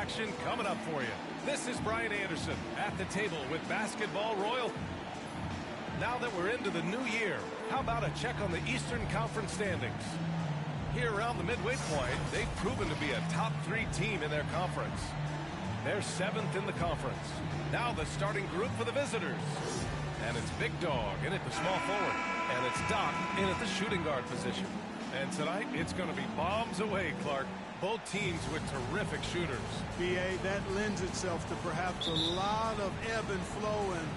action coming up for you. This is Brian Anderson at the table with Basketball Royal. Now that we're into the new year, how about a check on the Eastern Conference standings? Here around the midway point, they've proven to be a top 3 team in their conference. They're 7th in the conference. Now the starting group for the visitors. And it's Big Dog in at the small forward. And it's Doc in at the shooting guard position. And tonight, it's going to be bombs away, Clark. Both teams with terrific shooters. B.A., that lends itself to perhaps a lot of ebb and flow and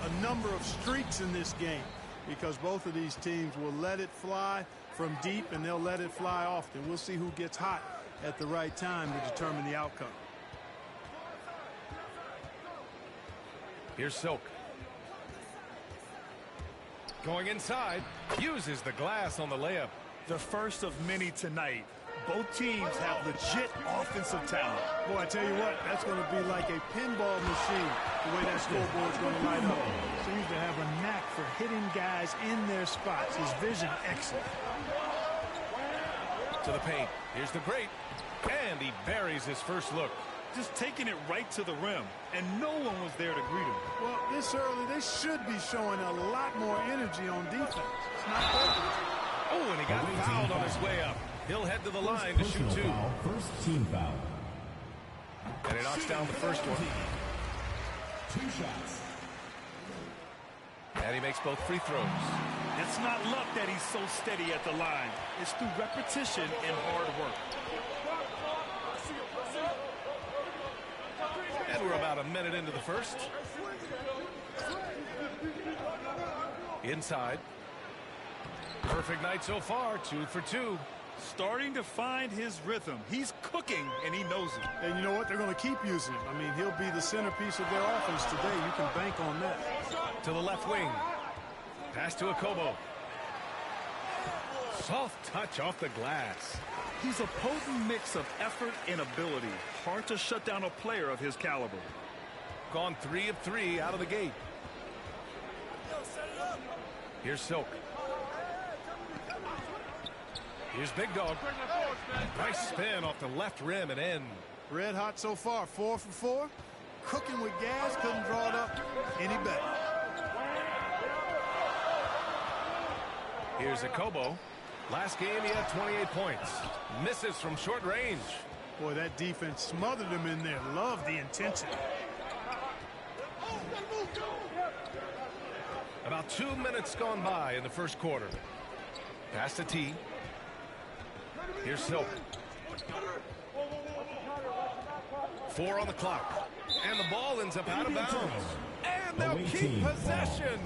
a number of streaks in this game, because both of these teams will let it fly from deep and they'll let it fly often. We'll see who gets hot at the right time to determine the outcome. Here's Silk. Going inside, uses the glass on the layup. The first of many tonight. Both teams have legit offensive talent. Boy, I tell you what, that's going to be like a pinball machine, the way that scoreboard's going to light up. Seems to have a knack for hitting guys in their spots. His vision, excellent. To the paint. Here's the great. And he buries his first look. Just taking it right to the rim, and no one was there to greet him. Well, this early, they should be showing a lot more energy on defense. It's not perfect. Oh, and he got fouled on his way up. He'll head to the line to shoot 2. First team foul. And he knocks down the first one. 2 shots. And he makes both free throws. It's not luck that he's so steady at the line. It's through repetition and hard work. And we're about a minute into the first. Inside. Perfect night so far, 2 for 2. Starting to find his rhythm. He's cooking, and he knows it. And you know what? They're going to keep using him. I mean, he'll be the centerpiece of their offense today. You can bank on that. To the left wing. Pass to Akobo. Soft touch off the glass. He's a potent mix of effort and ability. Hard to shut down a player of his caliber. Gone 3 of 3 out of the gate. Here's Silk. Here's Big Dog. Nice spin off the left rim and in. Red hot so far, 4 for 4. Cooking with gas, couldn't draw it up any better. Here's Akobo. Last game, he had 28 points. Misses from short range. Boy, that defense smothered him in there. Love the intensity. About 2 minutes gone by in the first quarter. Pass to T. Here's Silk. 4 on the clock. And the ball ends up out of bounds. And they'll keep possession.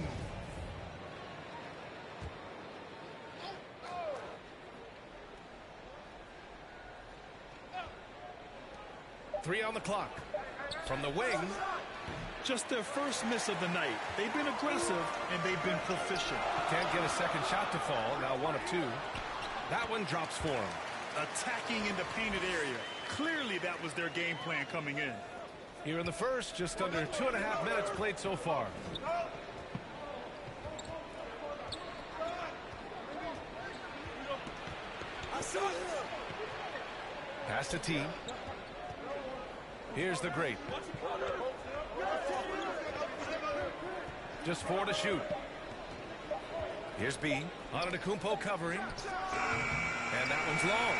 Three on the clock. From the wing. Just their first miss of the night. They've been aggressive, and they've been proficient. Can't get a second shot to fall. Now 1 of 2. That one drops for him. Attacking in the painted area. Clearly that was their game plan coming in. Here in the first, just under 2.5 minutes played so far. Pass to T. Here's the great. Just 4 to shoot. Here's B. Antetokounmpo covering. And that one's long.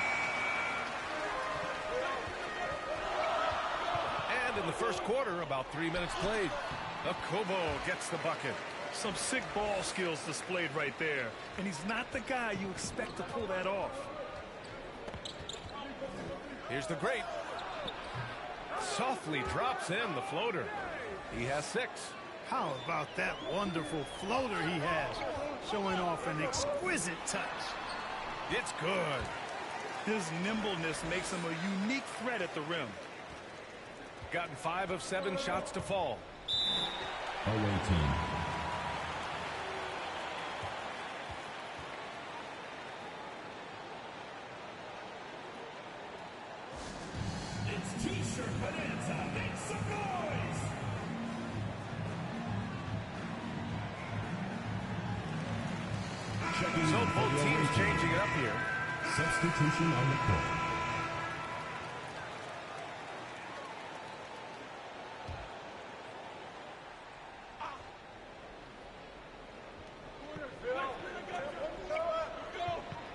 And in the first quarter, about 3 minutes played. Akobo gets the bucket. Some sick ball skills displayed right there. And he's not the guy you expect to pull that off. Here's the great. Softly drops in the floater. He has 6. How about that wonderful floater he has, showing off an exquisite touch. It's good. His nimbleness makes him a unique threat at the rim. Gotten 5 of 7 shots to fall. Away team. It's T-shirt bonanza. Make some noise. So both teams changing it up here. Substitution on the court.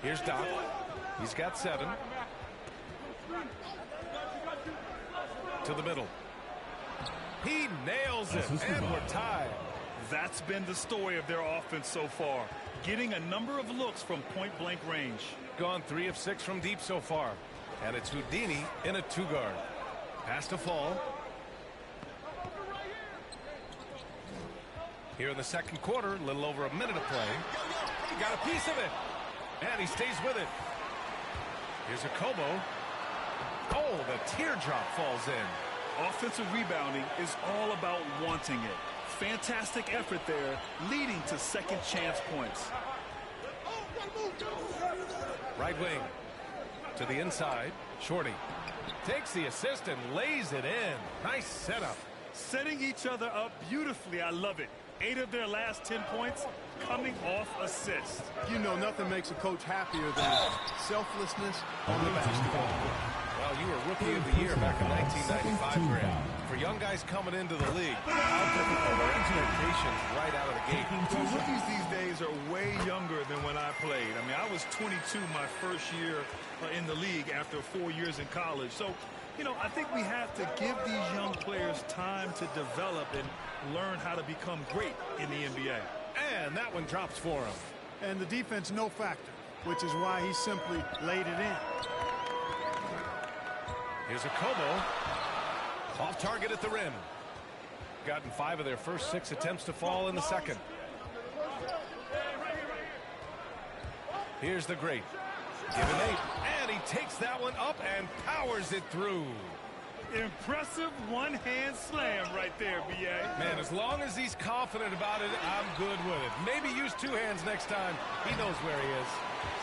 Here's Doc. He's got 7. To the middle. He nails it, and we're tied. That's been the story of their offense so far. Getting a number of looks from point-blank range. Gone 3 of 6 from deep so far. And it's Houdini in a 2-guard. Pass to Fall. Here in the second quarter, a little over a minute of play. He got a piece of it. And he stays with it. Here's a Kobo. Oh, the teardrop falls in. Offensive rebounding is all about wanting it. Fantastic effort there, leading to second chance points. Right wing. To the inside. Shorty. Takes the assist and lays it in. Nice setup. Setting each other up beautifully. I love it. 8 of their last 10 points coming off assists. You know, nothing makes a coach happier than selflessness on the basketball court. Well, you were Rookie of the Year back in 1995, Graham. For young guys coming into the league, how difficult are expectations right out of the gate? Well, rookies these days are way younger than when I played. I mean, I was 22 my first year in the league after 4 years in college. So, you know, I think we have to give these young players time to develop and learn how to become great in the NBA. And that one drops for him. And the defense no factor, which is why he simply laid it in. Here's a Kobo. Off target at the rim. Gotten 5 of their first 6 attempts to fall in the second. Here's the great. Given 8. And he takes that one up and powers it through. Impressive one-hand slam right there, B.A. Man, as long as he's confident about it, I'm good with it. Maybe use 2 hands next time. He knows where he is.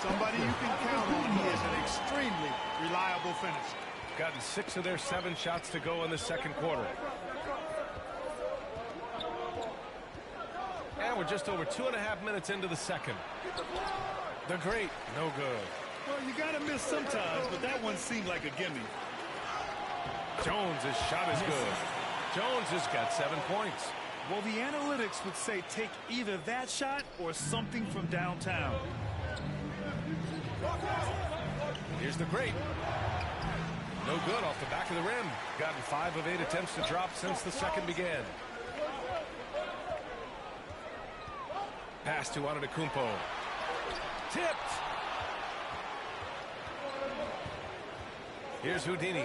Somebody you can count on. He is an extremely reliable finisher. Gotten 6 of their 7 shots to go in the second quarter. And we're just over 2.5 minutes into the second. The great, no good. Well, you got to miss sometimes, but that one seemed like a gimme. Jones' shot is good. Jones has got 7 points. Well, the analytics would say take either that shot or something from downtown. Here's the great. No good off the back of the rim. Gotten 5 of 8 attempts to drop since the second began. Pass to Antetokounmpo. Tipped. Here's Houdini.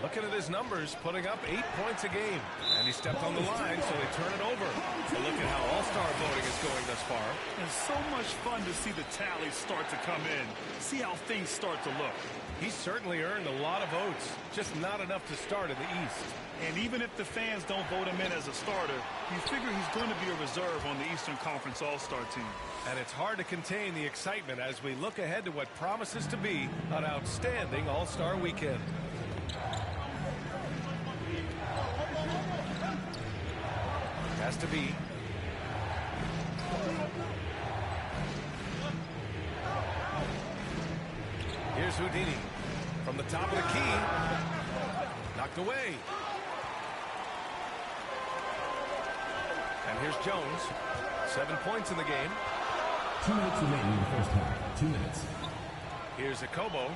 Looking at his numbers, putting up 8 points a game. And he stepped on the line, so they turn it over. But look at how All-Star voting is going thus far. It's so much fun to see the tallies start to come in. See how things start to look. He's certainly earned a lot of votes, just not enough to start in the East. And even if the fans don't vote him in as a starter, you figure he's going to be a reserve on the Eastern Conference All-Star team. And it's hard to contain the excitement as we look ahead to what promises to be an outstanding All-Star weekend. Has to be. Here's Houdini from the top of the key. Knocked away. And here's Jones. 7 points in the game. 2 minutes remaining in the first half. 2 minutes. Here's a Kobo.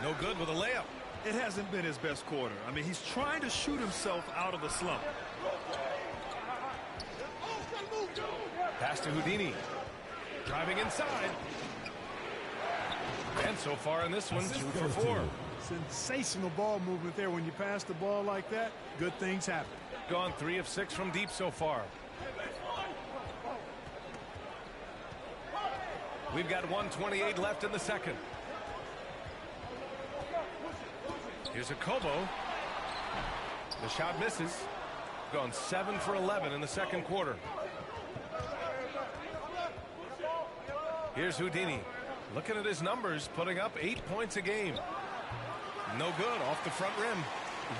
No good with a layup. It hasn't been his best quarter. I mean, he's trying to shoot himself out of the slump. Pass to Houdini. Driving inside. And so far in this one, 2 for 4. Sensational ball movement there. When you pass the ball like that, good things happen. Gone 3 of 6 from deep so far. We've got 1:28 left in the second. Here's a Kobo. The shot misses. Gone 7 for 11 in the second quarter. Here's Houdini. Looking at his numbers, putting up 8 points a game. No good off the front rim.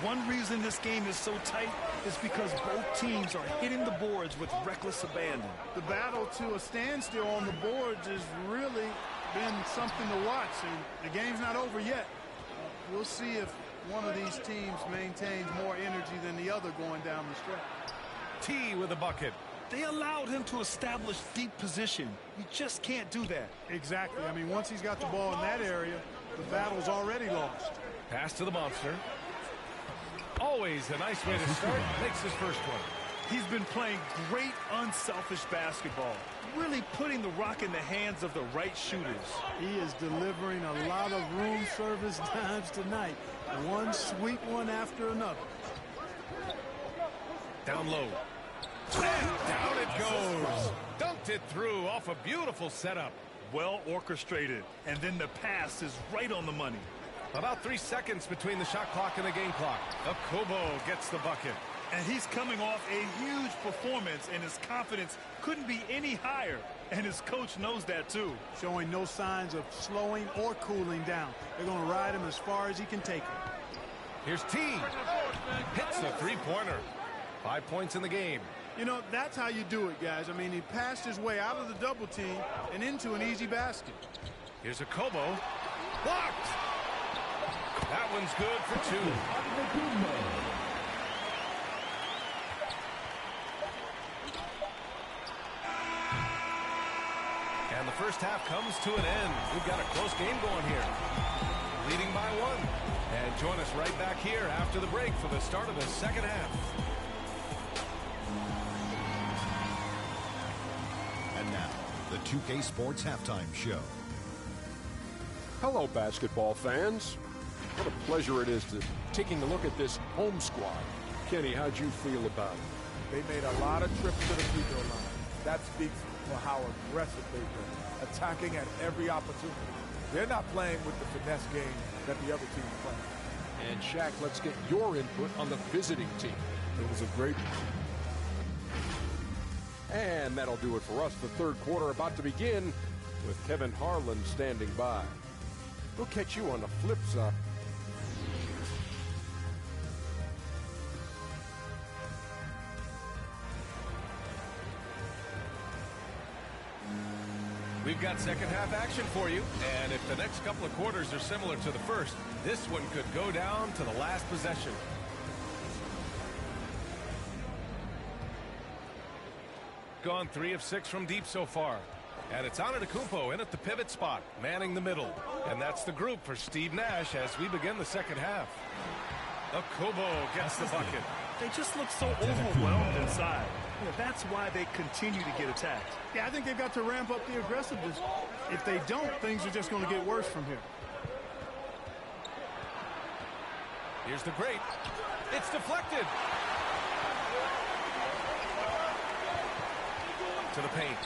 One reason this game is so tight is because both teams are hitting the boards with reckless abandon. The battle to a standstill on the boards has really been something to watch, and the game's not over yet. We'll see if one of these teams maintains more energy than the other going down the stretch. T with a bucket. They allowed him to establish deep position. You just can't do that. Exactly. I mean, once he's got the ball in that area, the battle's already lost. Pass to the monster. Always a nice way to start. Makes his first one. He's been playing great unselfish basketball, really putting the rock in the hands of the right shooters. He is delivering a lot of room service dimes tonight. One sweet one after another. Down low. And down it goes. Dunked it through off a beautiful setup. Well orchestrated. And then the pass is right on the money. About 3 seconds between the shot clock and the game clock. Okubo gets the bucket. And he's coming off a huge performance, and his confidence couldn't be any higher. And his coach knows that, too. Showing no signs of slowing or cooling down. They're going to ride him as far as he can take him. Here's T. Hits the three-pointer. 5 points in the game. You know, that's how you do it, guys. I mean, he passed his way out of the double team and into an easy basket. Here's Okubo. Blocked. That one's good for 2. And the first half comes to an end. We've got a close game going here. Leading by 1. And join us right back here after the break for the start of the second half. And now, the 2K Sports Halftime Show. Hello, basketball fans. What a pleasure it is to taking a look at this home squad. Kenny, how'd you feel about it? They made a lot of trips to the free throw line. That speaks for how aggressive they've been, attacking at every opportunity. They're not playing with the finesse game that the other team is playing. And Shaq, let's get your input on the visiting team. It was a great And that'll do it for us. The third quarter about to begin with Kevin Harlan standing by. We'll catch you on the flip side. We've got second half action for you, and if the next couple of quarters are similar to the first, this one could go down to the last possession. Gone 3 of 6 from deep so far. And it's Antetokounmpo in at the pivot spot, manning the middle. And that's the group for Steve Nash as we begin the second half. Okubo gets the bucket. They just look so overwhelmed inside. Yeah, that's why they continue to get attacked. Yeah, I think they've got to ramp up the aggressiveness. If they don't, things are just going to get worse from here. Here's the great. It's deflected. To the paint.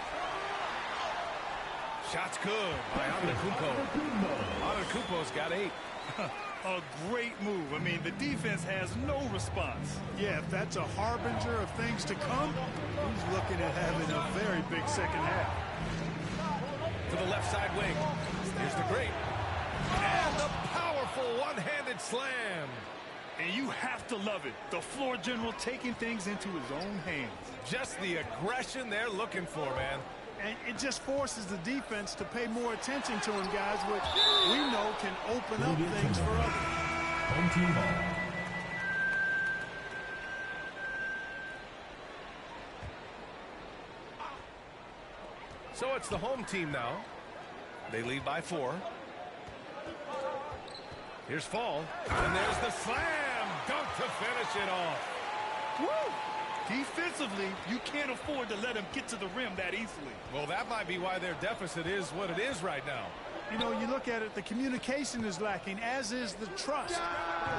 Shot's good by Antetokounmpo. Antetokounmpo's got 8. A great move. I mean, the defense has no response. Yeah, if that's a harbinger of things to come, he's looking at having a very big second half. To the left side wing. Here's the great. And the powerful one-handed slam. And you have to love it. The floor general taking things into his own hands. Just the aggression they're looking for, man. And it just forces the defense to pay more attention to him, guys, which we know can open up things for others. Home team ball. So it's the home team now. They lead by 4. Here's Fall. And there's the slam. Dunk to finish it off. Woo! Defensively, you can't afford to let him get to the rim that easily. Well, that might be why their deficit is what it is right now. You know, you look at it, the communication is lacking, as is the trust.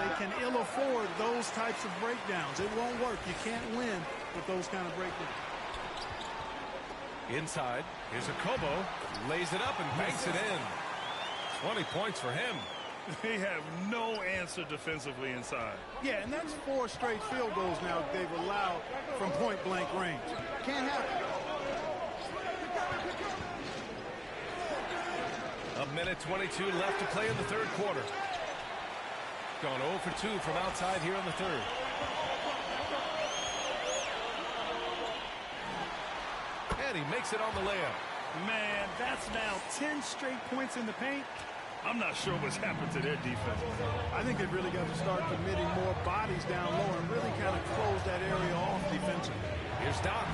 They can ill afford those types of breakdowns. It won't work. You can't win with those kind of breakdowns. Inside, here's Okubo. Lays it up and banks it in. 20 points for him. They have no answer defensively inside. Yeah, and that's 4 straight field goals now they've allowed from point-blank range. Can't happen. A minute 22 left to play in the third quarter. Gone 0 for 2 from outside here in the third. And he makes it on the layup. Man, that's now 10 straight points in the paint. I'm not sure what's happened to their defense. I think they've really got to start committing more bodies down low and really kind of close that area off defensively. Here's Doc.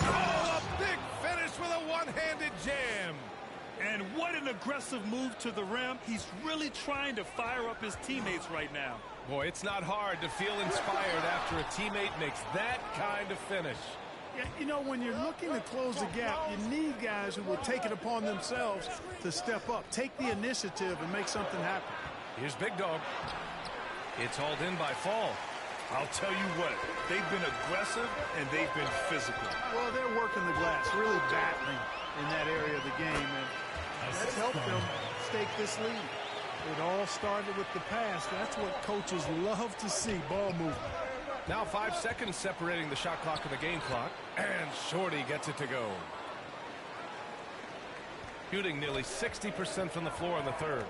Oh, a big finish with a one-handed jam. And what an aggressive move to the rim. He's really trying to fire up his teammates right now. Boy, it's not hard to feel inspired after a teammate makes that kind of finish. Yeah, you know, when you're looking to close the gap, you need guys who will take it upon themselves to step up, take the initiative, and make something happen. Here's Big Dog. It's hauled in by Fall. I'll tell you what, they've been aggressive and they've been physical. Well, they're working the glass, really battling in that area of the game, and that's helped them stake this lead. It all started with the pass. That's what coaches love to see, ball movement. Now 5 seconds separating the shot clock and the game clock, and Shorty gets it to go. Shooting nearly 60% from the floor in the third.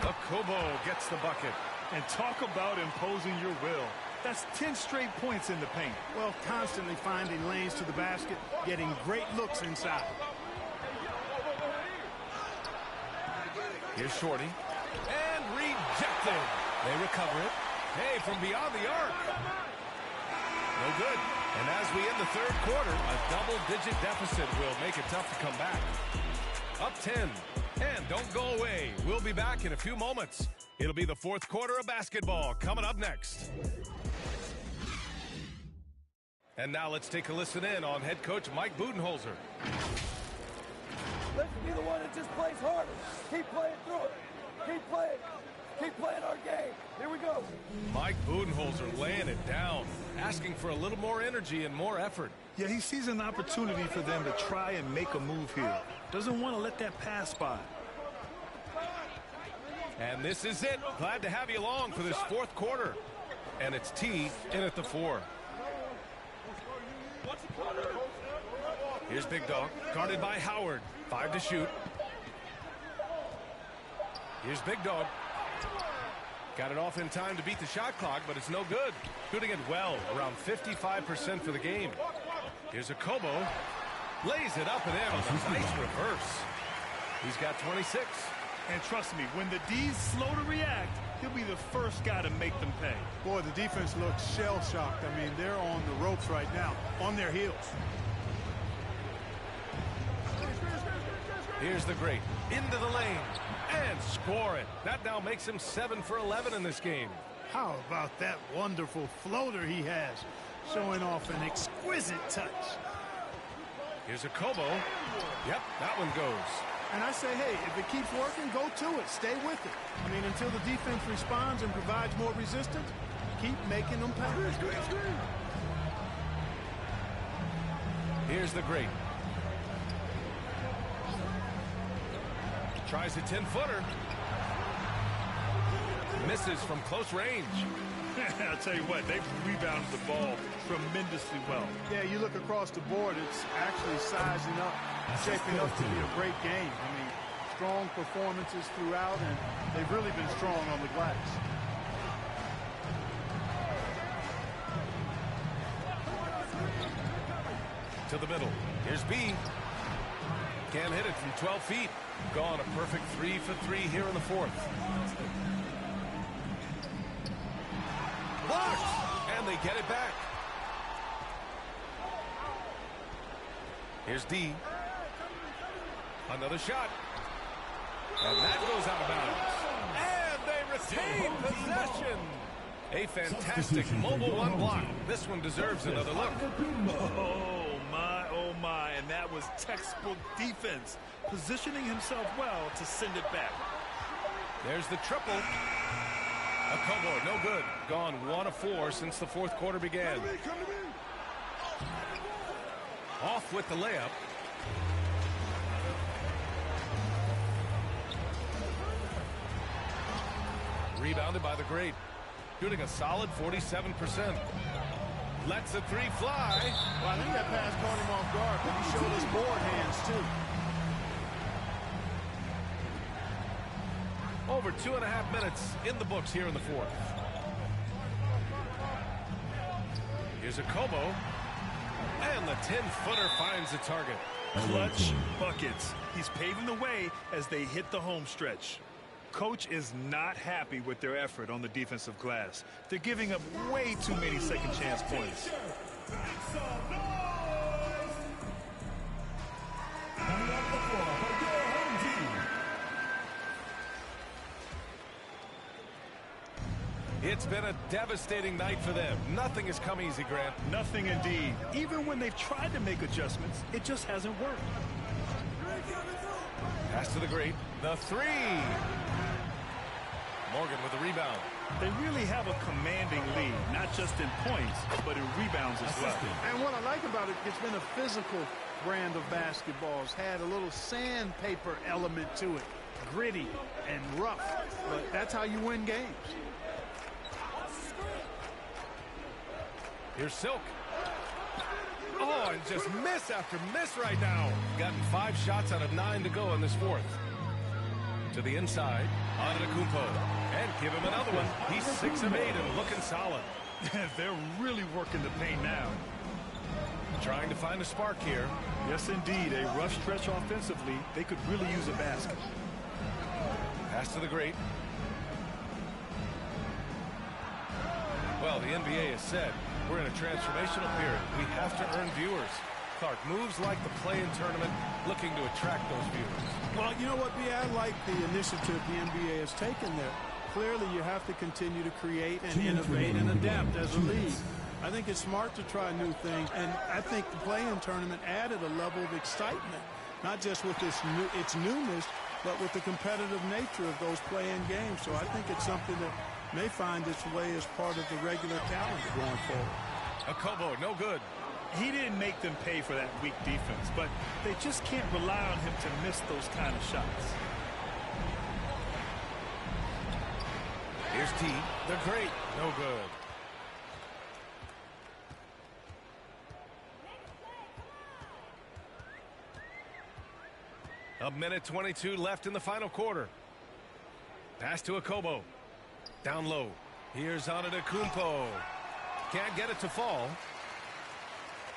Akobo gets the bucket. And talk about imposing your will. That's 10 straight points in the paint. Well, constantly finding lanes to the basket, getting great looks inside. Here's Shorty. And rejected. They recover it. Hey, from beyond the arc. No good. And as we end the third quarter, a double-digit deficit will make it tough to come back. Up 10. And don't go away. We'll be back in a few moments. It'll be the fourth quarter of basketball coming up next. And now let's take a listen in on head coach Mike Budenholzer. Let's be the one that just plays harder. Keep playing through it. Keep playing. Keep playing our game. Here we go. Mike Budenholzer laying it down, asking for a little more energy and more effort. Yeah, he sees an opportunity for them to try and make a move here. Doesn't want to let that pass by. And this is it. Glad to have you along for this fourth quarter. And it's T in at the 4. Here's Big Dog, guarded by Howard. 5 to shoot. Here's Big Dog. Got it off in time to beat the shot clock, but it's no good. Shooting it well, around 55% for the game. Here's Akobo. Lays it up and in on a nice reverse. He's got 26. And trust me, when the D's slow to react, he'll be the first guy to make them pay. Boy, the defense looks shell-shocked. I mean, they're on the ropes right now, on their heels. Here's the great. Into the lane. And score it. That now makes him 7 for 11 in this game. How about that wonderful floater he has, showing off an exquisite touch. Here's Akobo. Yep, that one goes. And I say, hey, if it keeps working, go to it. Stay with it. I mean, until the defense responds and provides more resistance, keep making them pay. Here's the great. Tries a 10-footer. Misses from close range. I'll tell you what, they've rebounded the ball tremendously well. Yeah, you look across the board, it's actually sizing up, shaping up to be a great game. I mean, strong performances throughout, and they've really been strong on the glass. To the middle. Here's B. Can't hit it from 12 feet. Gone a perfect 3 for 3 here in the fourth. Blocked! And they get it back. Here's D. Another shot. And that goes out of bounds. And they retain possession. A fantastic mobile one block. This one deserves another look. Oh my, and that was textbook defense. Positioning himself well to send it back. There's the triple. Akobo, no good. Gone 1 of 4 since the fourth quarter began. Off with the layup. Rebounded by the great. Shooting a solid 47%. Lets the 3 fly. Well, I think that pass caught him off guard, but he showed his board hands, too. Over 2.5 minutes in the books here in the fourth. Here's Akobo. And the 10-footer finds the target. Clutch buckets. He's paving the way as they hit the home stretch. Coach is not happy with their effort on the defensive glass. They're giving up way too many second chance points. It's been a devastating night for them. Nothing has come easy, Grant. Nothing indeed. Even when they've tried to make adjustments, it just hasn't worked. Pass to the great. The three. Morgan with the rebound. They really have a commanding lead, not just in points, but in rebounds as well. And what I like about it, it's been a physical brand of basketball. It's had a little sandpaper element to it. Gritty and rough. But that's how you win games. Here's Silk. Oh, and just miss after miss right now. Gotten 5 shots out of 9 to go in this fourth. To the inside, Antetokounmpo. And give him another one. He's 6 of 8 and looking solid. They're really working the paint now. Trying to find a spark here. Yes, indeed. A rough stretch offensively. They could really use a basket. Pass to the great. Well, the NBA has said we're in a transformational period. We have to earn viewers. Clark, moves like the play-in tournament, looking to attract those viewers. Well, you know what, B? I like the initiative the NBA has taken there. Clearly, you have to continue to create and innovate and adapt as a league. I think it's smart to try new things, and I think the play-in tournament added a level of excitement, not just with its newness, but with the competitive nature of those play-in games. So I think it's something that may find its way as part of the regular calendar going forward. Akobo, no good. He didn't make them pay for that weak defense, but they just can't rely on him to miss those kind of shots. Here's T. The great. No good. A minute 22 left in the final quarter. Pass to Akobo. Down low. Here's Antetokounmpo. Can't get it to fall.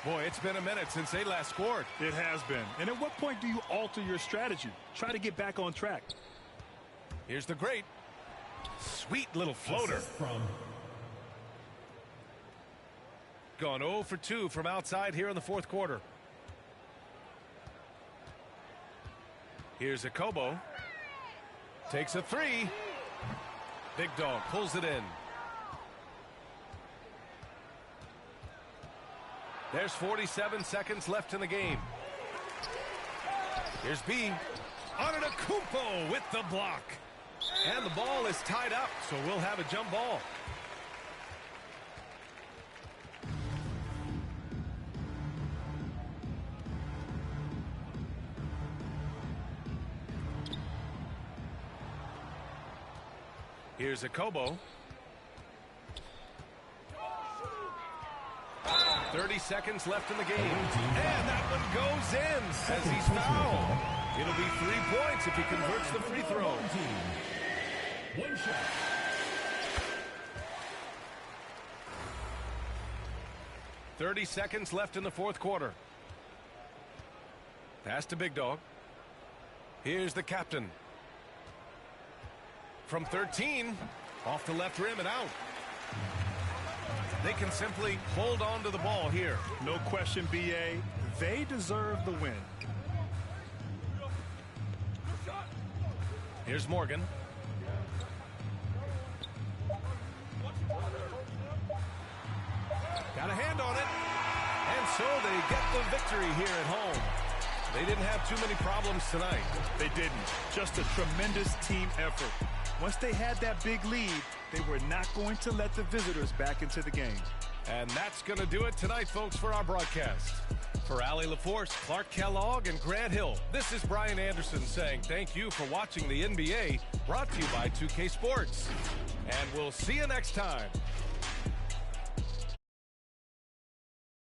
Boy, it's been a minute since they last scored. It has been. And at what point do you alter your strategy? Try to get back on track. Here's the great. Sweet little floater. Gone 0 for 2 from outside here in the fourth quarter. Here's Akobo. Takes a three. Big Dog pulls it in. There's 47 seconds left in the game. Here's B. Antetokounmpo with the block. And the ball is tied up, so we'll have a jump ball. Here's Akobo. 30 seconds left in the game. And that one goes in as he's fouled. It'll be 3 points if he converts the free throw. One shot. .30 seconds left in the fourth quarter. Pass to Big Dog. Here's the captain. From 13, off the left rim and out. They can simply hold on to the ball here. No question, B.A. They deserve the win. Here's Morgan. Got a hand on it. And so they get the victory here at home. They didn't have too many problems tonight. They didn't. Just a tremendous team effort. Once they had that big lead, they were not going to let the visitors back into the game. And that's going to do it tonight, folks, for our broadcast. For Allie LaForce, Clark Kellogg, and Grant Hill, this is Brian Anderson saying thank you for watching the NBA, brought to you by 2K Sports. And we'll see you next time.